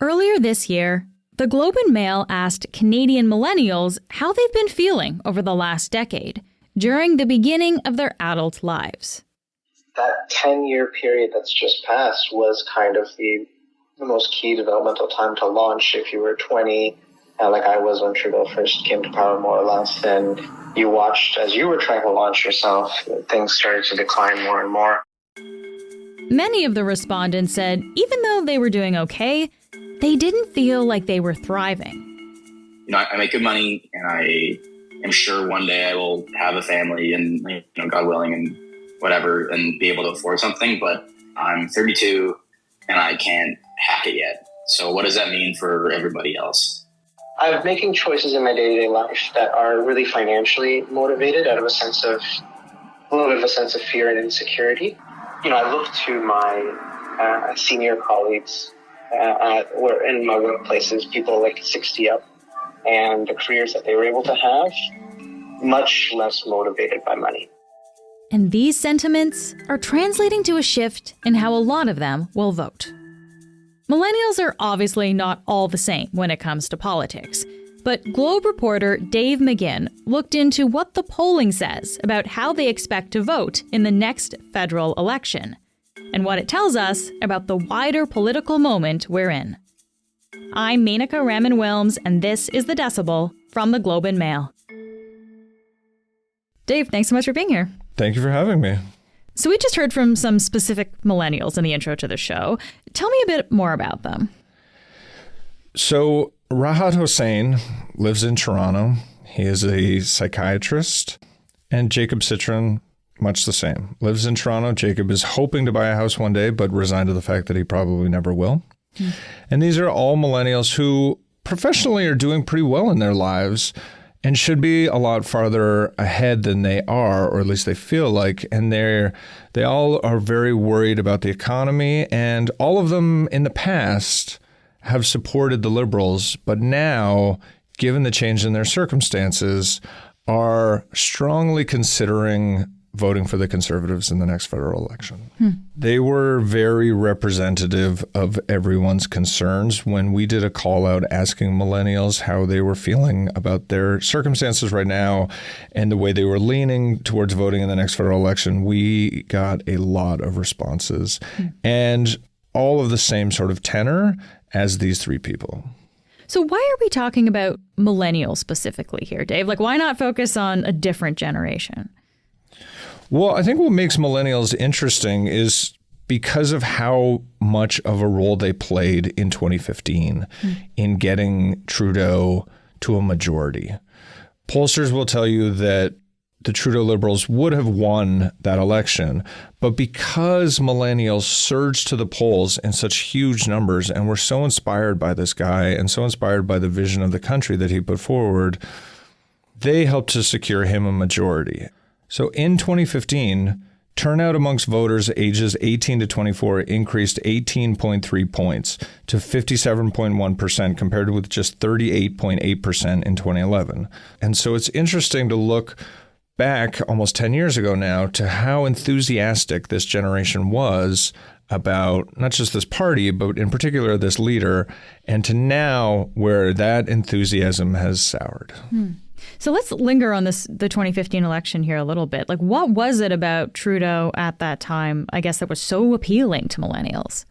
Earlier this year, the Globe and Mail asked Canadian millennials how they've been feeling over the last decade during the beginning of their adult lives. That 10-year period that's just passed was kind of the most key developmental time to launch. If you were 20, like I was when Trudeau first came to power, more or less, and you watched as you were trying to launch yourself, things started to decline more and more. Many of the respondents said even though they were doing okay, they didn't feel like they were thriving. I make good money, and I am sure one day I will have a family and, God willing, and whatever, and be able to afford something. But I'm 32, and I can't hack it yet. So what does that mean for everybody else? I'm making choices in my day-to-day life that are really financially motivated out of a little bit of a sense of fear and insecurity. I look to my senior colleagues in my workplaces, people like 60 up, and the careers that they were able to have, much less motivated by money. And these sentiments are translating to a shift in how a lot of them will vote. Millennials are obviously not all the same when it comes to politics, but Globe reporter Dave McGinn looked into what the polling says about how they expect to vote in the next federal election, and what it tells us about the wider political moment we're in. I'm Menaka Raman-Wilms, and this is The Decibel from the Globe and Mail. Dave, thanks so much for being here. Thank you for having me. So we just heard from some specific millennials in the intro to the show. Tell me a bit more about them. So Rahat Hossain lives in Toronto. He is a psychiatrist. And Jacob Citron, much the same. Lives in Toronto. Jacob is hoping to buy a house one day, but resigned to the fact that he probably never will. And these are all millennials who professionally are doing pretty well in their lives and should be a lot farther ahead than they are, or at least they feel like. And they all are very worried about the economy, and all of them in the past have supported the Liberals, but now, given the change in their circumstances, are strongly considering voting for the Conservatives in the next federal election. They were very representative of everyone's concerns when we did a call out asking millennials how they were feeling about their circumstances right now and the way they were leaning towards voting in the next federal election. We got a lot of responses and all of the same sort of tenor as these three people. So why are we talking about millennials specifically here, Dave? Like, why not focus on a different generation? Well, I think what makes millennials interesting is because of how much of a role they played in 2015 in getting Trudeau to a majority. Pollsters will tell you that the Trudeau Liberals would have won that election, but because millennials surged to the polls in such huge numbers and were so inspired by this guy and so inspired by the vision of the country that he put forward, they helped to secure him a majority. So in 2015, turnout amongst voters ages 18 to 24 increased 18.3 points to 57.1% compared with just 38.8% in 2011. And so it's interesting to look back almost 10 years ago now to how enthusiastic this generation was about not just this party, but in particular this leader, and to now where that enthusiasm has soured. So let's linger on the 2015 election here a little bit. Like, what was it about Trudeau at that time, I guess, that was so appealing to millennials?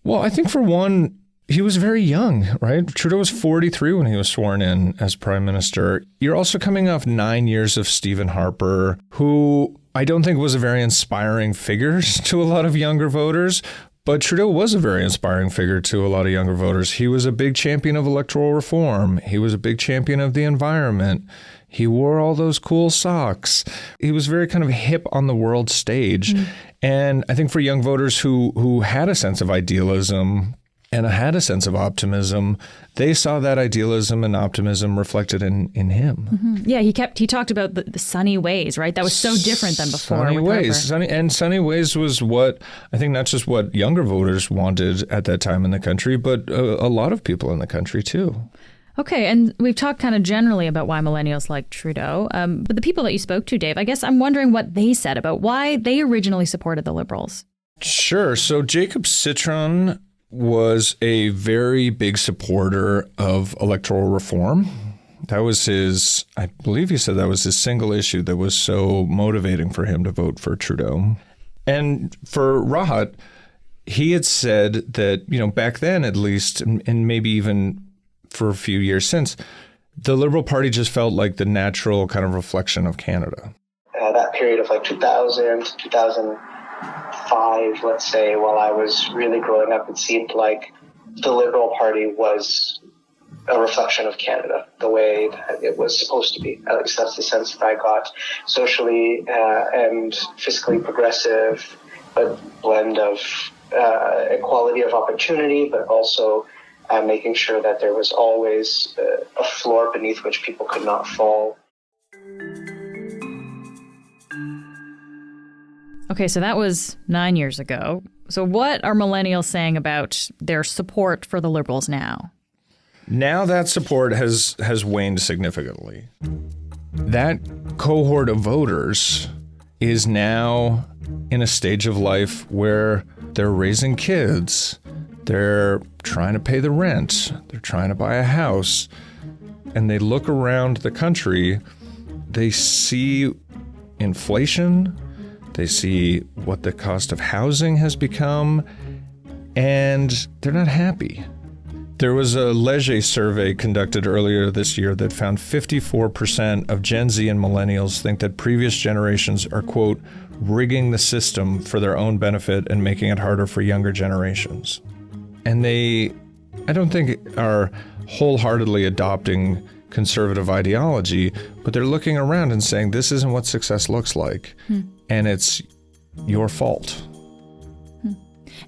Well, I think for one, he was very young, right? Trudeau was 43 when he was sworn in as Prime Minister. You're also coming off 9 years of Stephen Harper, who I don't think was a very inspiring figure to a lot of younger voters. But Trudeau was a very inspiring figure to a lot of younger voters. He was a big champion of electoral reform. He was a big champion of the environment. He wore all those cool socks. He was very kind of hip on the world stage. And I think for young voters who had a sense of idealism and had a sense of optimism, they saw that idealism and optimism reflected in him. Yeah, he talked about the sunny ways, right? That was so different than before. Sunny ways. Sunny ways was what I think not just what younger voters wanted at that time in the country, but a lot of people in the country too. Okay, and we've talked kind of generally about why millennials like Trudeau, but the people that you spoke to, Dave, I guess I'm wondering what they said about why they originally supported the Liberals. Sure. So Jacob Citron was a very big supporter of electoral reform. That was I believe he said that was his single issue that was so motivating for him to vote for Trudeau. And for Rahat, he had said that, back then at least, and maybe even for a few years since, the Liberal Party just felt like the natural kind of reflection of Canada. That period of 2000 to 2005, let's say, while I was really growing up, it seemed like the Liberal Party was a reflection of Canada, the way that it was supposed to be. At least that's the sense that I got. Socially and fiscally progressive, a blend of equality of opportunity, but also making sure that there was always a floor beneath which people could not fall. Okay, so that was 9 years ago. So what are millennials saying about their support for the Liberals now? Now that support has waned significantly. That cohort of voters is now in a stage of life where they're raising kids, they're trying to pay the rent, they're trying to buy a house, and they look around the country, they see inflation, they see what the cost of housing has become, and they're not happy. There was a Leger survey conducted earlier this year that found 54% of Gen Z and millennials think that previous generations are, quote, rigging the system for their own benefit and making it harder for younger generations. And I don't think are wholeheartedly adopting conservative ideology, but they're looking around and saying, this isn't what success looks like. And it's your fault.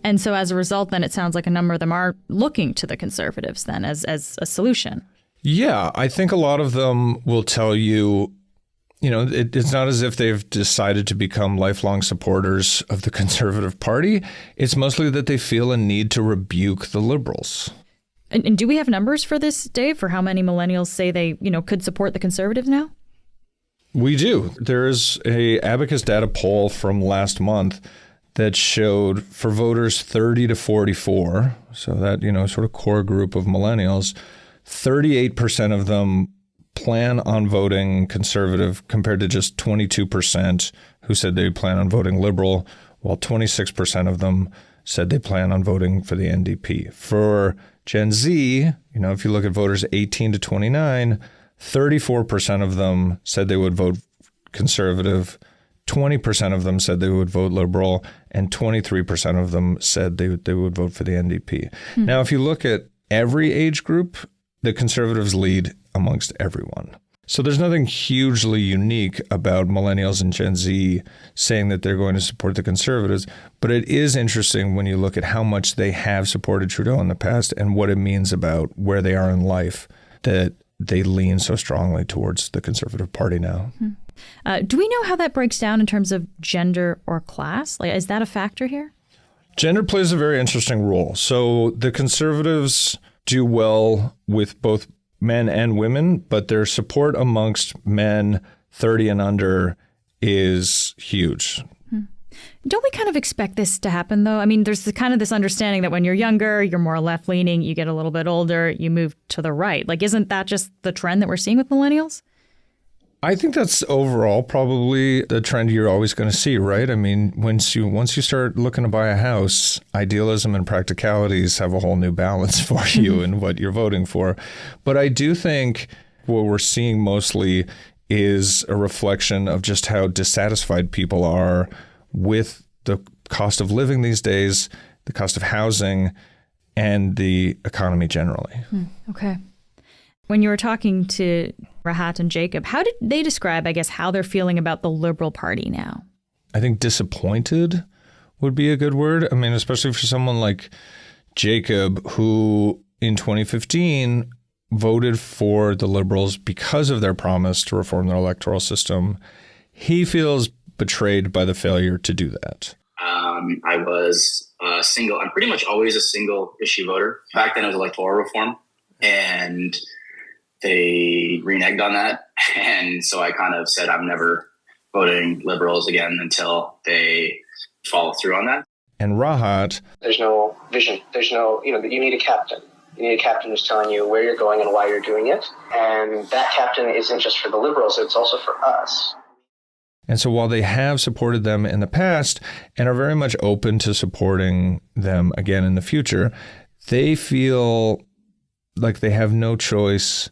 And so as a result, then it sounds like a number of them are looking to the Conservatives then as a solution. Yeah, I think a lot of them will tell you, it's not as if they've decided to become lifelong supporters of the Conservative Party. It's mostly that they feel a need to rebuke the Liberals. And do we have numbers for this, Dave, for how many millennials say they, could support the Conservatives now? We do. There is a Abacus Data poll from last month that showed for voters 30 to 44, so that, sort of core group of millennials, 38% of them plan on voting Conservative compared to just 22% who said they plan on voting Liberal, while 26% of them said they plan on voting for the NDP. For Gen Z, if you look at voters 18 to 29, 34% of them said they would vote Conservative, 20% of them said they would vote Liberal, and 23% of them said they would vote for the NDP. Now, if you look at every age group, the Conservatives lead amongst everyone. So there's nothing hugely unique about millennials and Gen Z saying that they're going to support the Conservatives, but it is interesting when you look at how much they have supported Trudeau in the past and what it means about where they are in life that they lean so strongly towards the Conservative Party now. Do we know how that breaks down in terms of gender or class? Is that a factor here? Gender plays a very interesting role. So the Conservatives do well with both men and women, but their support amongst men 30 and under is huge. Don't we kind of expect this to happen, though? I mean, there's kind of this understanding that when you're younger, you're more left-leaning, you get a little bit older, you move to the right. Isn't that just the trend that we're seeing with millennials? I think that's overall probably the trend you're always going to see, right? I mean, once you start looking to buy a house, idealism and practicalities have a whole new balance for you in what you're voting for. But I do think what we're seeing mostly is a reflection of just how dissatisfied people are with the cost of living these days, the cost of housing, and the economy generally. Okay. When you were talking to Rahat and Jacob, how did they describe, I guess, how they're feeling about the Liberal Party now? I think disappointed would be a good word. I mean, especially for someone like Jacob, who in 2015 voted for the Liberals because of their promise to reform their electoral system. He feels betrayed by the failure to do that. I was single. I'm pretty much always a single issue voter. Back then it was electoral reform, and they reneged on that. And so I kind of said, I'm never voting Liberals again until they follow through on that. and Rahat. There's no vision. There's no, you need a captain. You need a captain who's telling you where you're going and why you're doing it. And that captain isn't just for the Liberals, it's also for us. And so while they have supported them in the past and are very much open to supporting them again in the future, they feel like they have no choice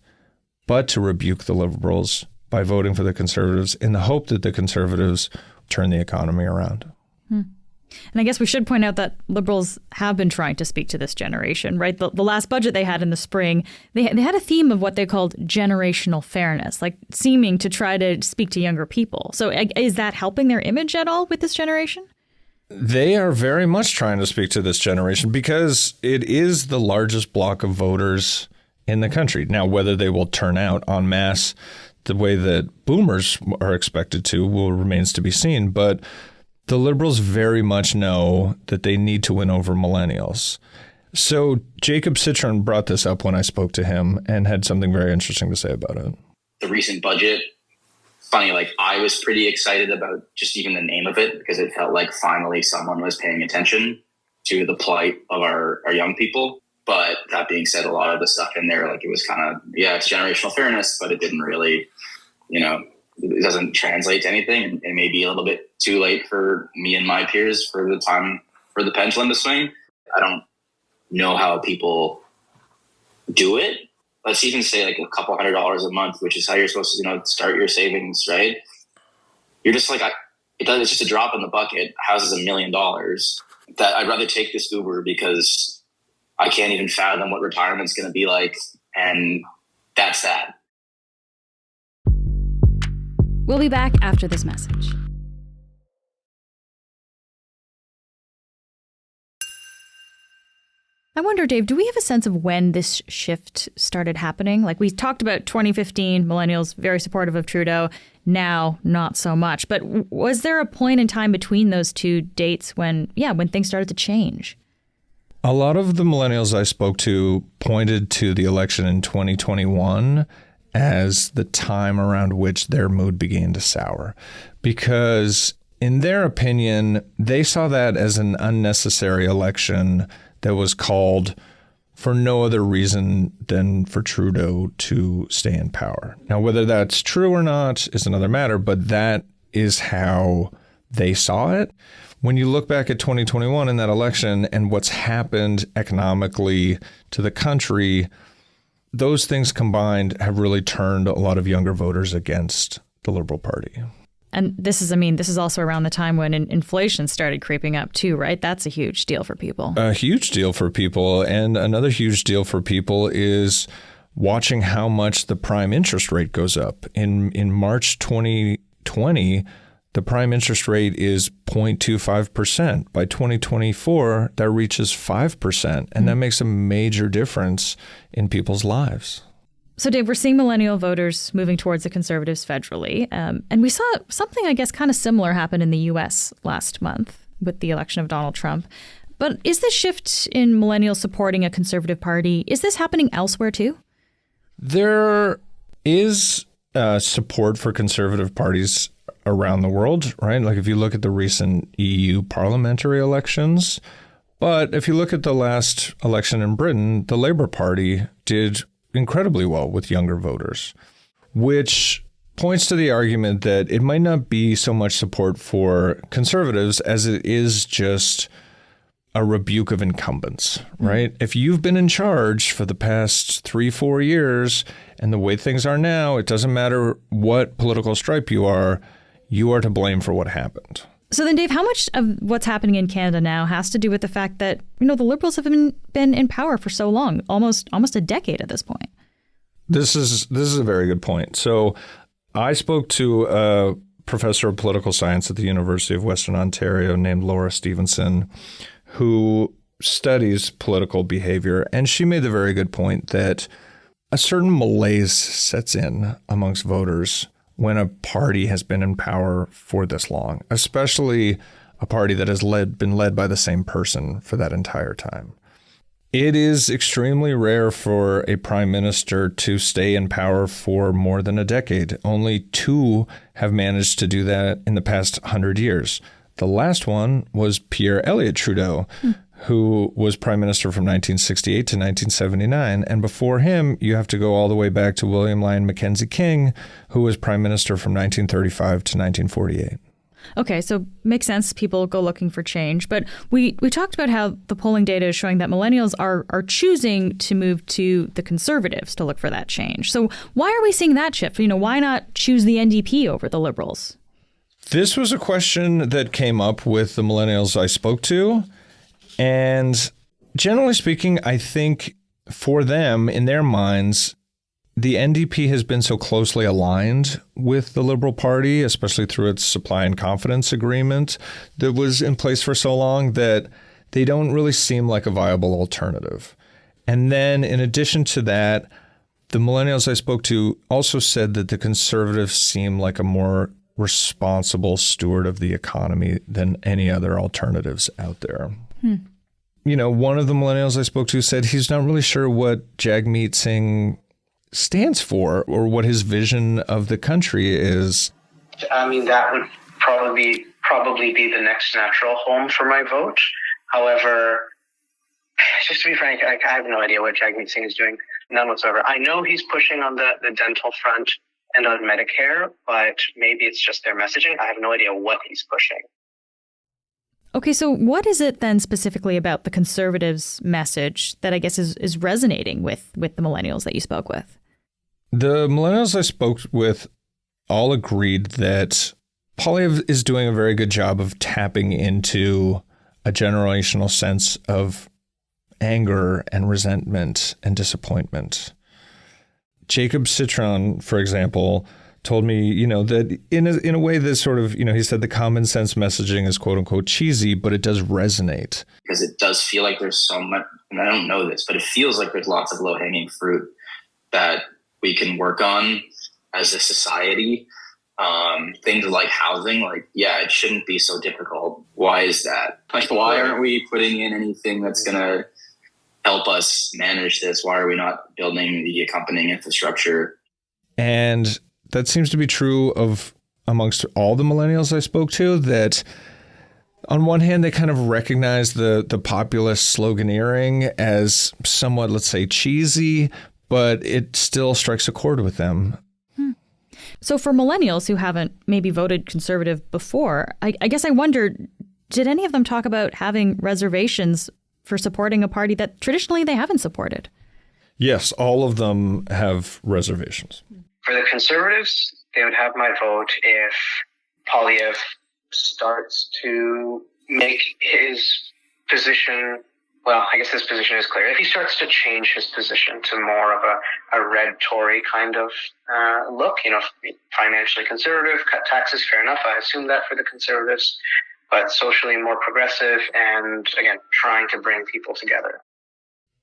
but to rebuke the Liberals by voting for the Conservatives in the hope that the Conservatives turn the economy around. And I guess we should point out that Liberals have been trying to speak to this generation, right? The last budget they had in the spring, they had a theme of what they called generational fairness, like seeming to try to speak to younger people. So is that helping their image at all with this generation? They are very much trying to speak to this generation because it is the largest block of voters in the country. Now, whether they will turn out en masse the way that boomers are expected to remains to be seen. But the Liberals very much know that they need to win over millennials. So Jacob Citron brought this up when I spoke to him and had something very interesting to say about it. The recent budget, funny, I was pretty excited about just even the name of it because it felt like finally someone was paying attention to the plight of our young people. But that being said, a lot of the stuff in there, it was kind of, it's generational fairness, but it didn't really, it doesn't translate to anything. It may be a little bit too late for me and my peers for the time for the pendulum to swing. I don't know how people do it. Let's even say a couple $100 a month, which is how you're supposed to, start your savings, right? You're just it's just a drop in the bucket. House is $1 million. That I'd rather take this Uber because I can't even fathom what retirement's going to be like. And that's that. We'll be back after this message. I wonder, Dave, do we have a sense of when this shift started happening? We talked about 2015, millennials very supportive of Trudeau. Now, not so much. But was there a point in time between those two dates when things started to change? A lot of the millennials I spoke to pointed to the election in 2021 as the time around which their mood began to sour, because in their opinion, they saw that as an unnecessary election that was called for no other reason than for Trudeau to stay in power. Now, whether that's true or not is another matter, but that is how they saw it. When you look back at 2021 in that election and what's happened economically to the country, those things combined have really turned a lot of younger voters against the Liberal Party. And this is also around the time when inflation started creeping up too, right? That's a huge deal for people. A huge deal for people. And another huge deal for people is watching how much the prime interest rate goes up. In March 2020, the prime interest rate is 0.25%. By 2024, that reaches 5%. And that makes a major difference in people's lives. So, Dave, we're seeing millennial voters moving towards the Conservatives federally. And we saw something, I guess, kind of similar happen in the U.S. last month with the election of Donald Trump. But is this shift in millennials supporting a Conservative Party, is this happening elsewhere too? There is support for Conservative parties around the world, right? If you look at the recent EU parliamentary elections, but if you look at the last election in Britain, the Labour Party did incredibly well with younger voters, which points to the argument that it might not be so much support for Conservatives as it is just a rebuke of incumbents, right? If you've been in charge for the past 3-4 years and the way things are now, it doesn't matter what political stripe you are to blame for what happened. So then, Dave, how much of what's happening in Canada now has to do with the fact that, the Liberals have been in power for so long, almost a decade at this point? This is a very good point. So I spoke to a professor of political science at the University of Western Ontario named Laura Stevenson, who studies political behavior. And she made the very good point that a certain malaise sets in amongst voters when a party has been in power for this long, especially a party that has been led by the same person for that entire time. It is extremely rare for a prime minister to stay in power for more than a decade. Only 2 have managed to do that in the past 100 years. The last one was Pierre Elliott Trudeau, who was Prime Minister from 1968 to 1979. And before him, you have to go all the way back to William Lyon Mackenzie King, who was Prime Minister from 1935 to 1948. Okay, so makes sense. People go looking for change. But we talked about how the polling data is showing that millennials are choosing to move to the Conservatives to look for that change. So why are we seeing that shift? Why not choose the NDP over the Liberals? This was a question that came up with the millennials I spoke to. And generally speaking, I think for them, in their minds, the NDP has been so closely aligned with the Liberal Party, especially through its supply and confidence agreement that was in place for so long, that they don't really seem like a viable alternative. And then in addition to that, the millennials I spoke to also said that the Conservatives seem like a more responsible steward of the economy than any other alternatives out there. One of the millennials I spoke to said he's not really sure what Jagmeet Singh stands for or what his vision of the country is. That would probably be the next natural home for my vote. However, just to be frank, I have no idea what Jagmeet Singh is doing, none whatsoever. I know he's pushing on the dental front and on Medicare, but maybe it's just their messaging. I have no idea what he's pushing. Okay, so what is it then specifically about the Conservatives' message that I guess is resonating with the millennials that you spoke with? The millennials I spoke with all agreed that Poilievre is doing a very good job of tapping into a generational sense of anger and resentment and disappointment. Jacob Citron, for example, told me, that in a way that sort of, he said the common sense messaging is quote unquote cheesy, but it does resonate. Because it does feel like there's so much, and I don't know this, but it feels like there's lots of low-hanging fruit that we can work on as a society. Things like housing, it shouldn't be so difficult. Why is that? Why aren't we putting in anything that's going to help us manage this? Why are we not building the accompanying infrastructure? And that seems to be true of amongst all the millennials I spoke to, that on one hand, they kind of recognize the populist sloganeering as somewhat, let's say, cheesy, but it still strikes a chord with them. So for millennials who haven't maybe voted Conservative before, I guess I wonder, did any of them talk about having reservations for supporting a party that traditionally they haven't supported? Yes, all of them have reservations. For the Conservatives, they would have my vote if Poilievre starts to make his position, well, I guess his position is clear. If he starts to change his position to more of a red Tory kind of look, financially conservative, cut taxes, fair enough. I assume that for the Conservatives, but socially more progressive and, again, trying to bring people together.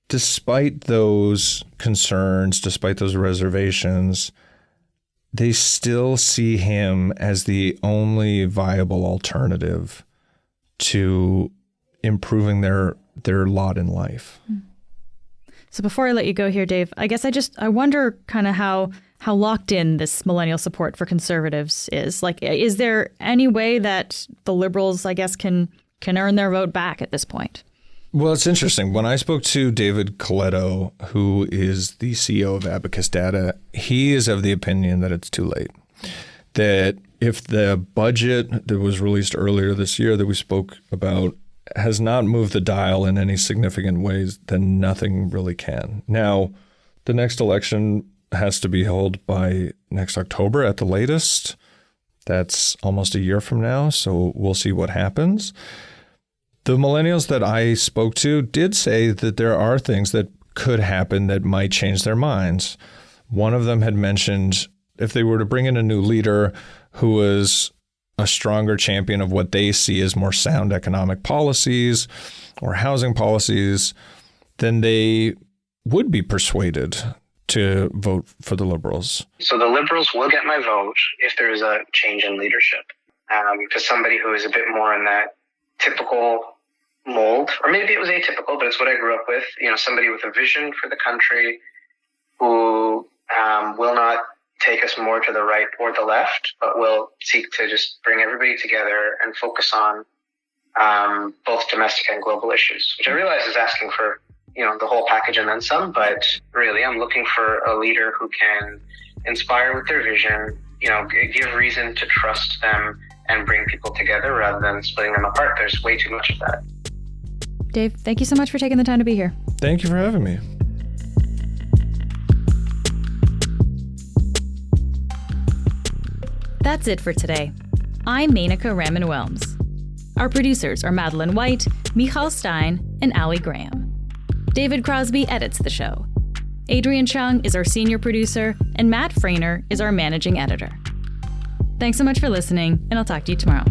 Despite those concerns, despite those reservations, they still see him as the only viable alternative to improving their lot in life. So before I let you go here, Dave, I guess I wonder kind of how locked in this millennial support for Conservatives is. Is there any way that the Liberals, I guess, can earn their vote back at this point? Well, it's interesting. When I spoke to David Coletto, who is the CEO of Abacus Data, he is of the opinion that it's too late. That if the budget that was released earlier this year that we spoke about has not moved the dial in any significant ways, then nothing really can. Now, the next election has to be held by next October at the latest. That's almost a year from now, so we'll see what happens. The millennials that I spoke to did say that there are things that could happen that might change their minds. One of them had mentioned if they were to bring in a new leader who was a stronger champion of what they see as more sound economic policies or housing policies, then they would be persuaded to vote for the Liberals. So the Liberals will get my vote if there is a change in leadership. To somebody who is a bit more in that typical mold, or maybe it was atypical, but it's what I grew up with. Somebody with a vision for the country who will not take us more to the right or the left, but will seek to just bring everybody together and focus on both domestic and global issues, which I realize is asking for, the whole package and then some, but really I'm looking for a leader who can inspire with their vision, give reason to trust them and bring people together rather than splitting them apart. There's way too much of that. Dave, thank you so much for taking the time to be here. Thank you for having me. That's it for today. I'm Menaka Raman-Wilms. Our producers are Madeline White, Michal Stein, and Ali Graham. David Crosby edits the show. Adrian Chung is our senior producer, and Matt Frainer is our managing editor. Thanks so much for listening, and I'll talk to you tomorrow.